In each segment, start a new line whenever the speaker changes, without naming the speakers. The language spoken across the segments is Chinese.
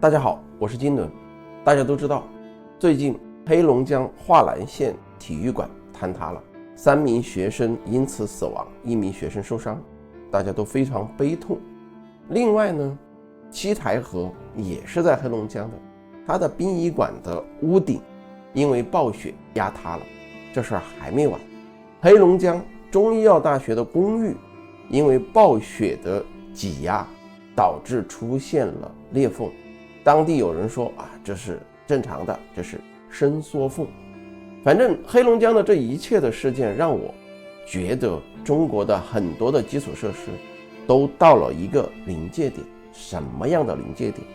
大家好，我是金伦。大家都知道，最近黑龙江华南县体育馆坍塌了，3名学生因此死亡，1名学生受伤，大家都非常悲痛。另外呢，七台河也是在黑龙江的，它的殡仪馆的屋顶因为暴雪压塌了，这事儿还没完。黑龙江中医药大学的公寓因为暴雪的挤压导致出现了裂缝，当地有人说这是正常的，这是伸缩缝。反正黑龙江的这一切的事件让我觉得中国的很多的基础设施都到了一个临界点。什么样的临界点？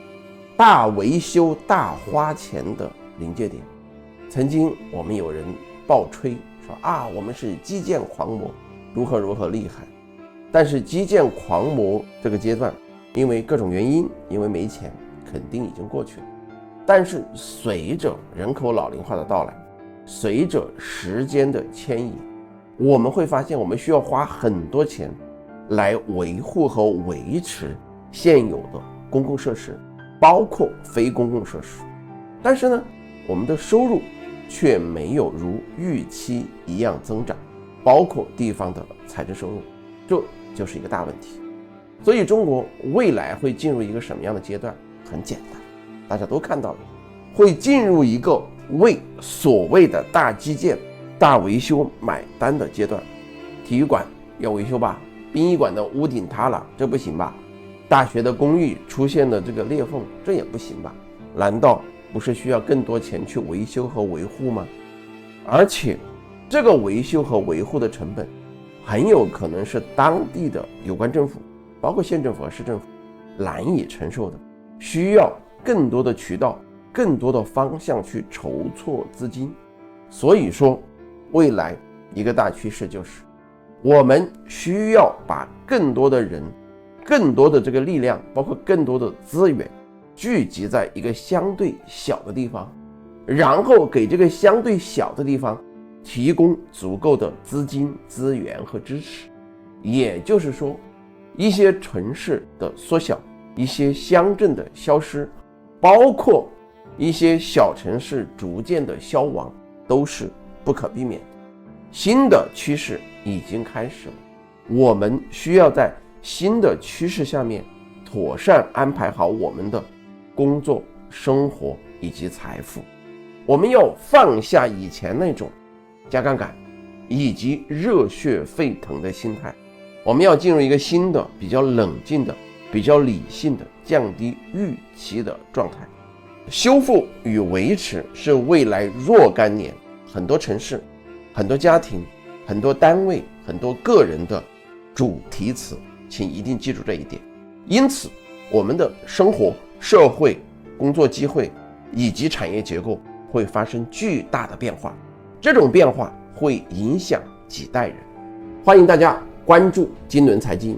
大维修大花钱的临界点。曾经我们有人爆吹说我们是基建狂魔，如何厉害。但是基建狂魔这个阶段因为各种原因，因为没钱，肯定已经过去了。但是随着人口老龄化的到来，随着时间的迁移，我们会发现我们需要花很多钱来维护和维持现有的公共设施，包括非公共设施。但是呢，我们的收入却没有如预期一样增长，包括地方的财政收入，这就是一个大问题。所以中国未来会进入一个什么样的阶段？很简单，大家都看到了，会进入一个为所谓的大基建、大维修买单的阶段。体育馆要维修吧，殡仪馆的屋顶塌了，这不行吧？大学的公寓出现了这个裂缝，这也不行吧？难道不是需要更多钱去维修和维护吗？而且这个维修和维护的成本很有可能是当地的有关政府，包括县政府和市政府难以承受的，需要更多的渠道、更多的方向去筹措资金。所以说未来一个大趋势就是我们需要把更多的人、更多的这个力量，包括更多的资源聚集在一个相对小的地方，然后给这个相对小的地方提供足够的资金、资源和支持。也就是说，一些城市的缩小，一些乡镇的消失，包括一些小城市逐渐的消亡，都是不可避免的。新的趋势已经开始了，我们需要在新的趋势下面妥善安排好我们的工作、生活以及财富。我们要放下以前那种加杠杆以及热血沸腾的心态，我们要进入一个新的、比较冷静的、比较理性的、降低预期的状态。修复与维持是未来若干年很多城市、很多家庭、很多单位、很多个人的主题词，请一定记住这一点。因此我们的生活、社会、工作机会以及产业结构会发生巨大的变化，这种变化会影响几代人。欢迎大家关注金轮财经。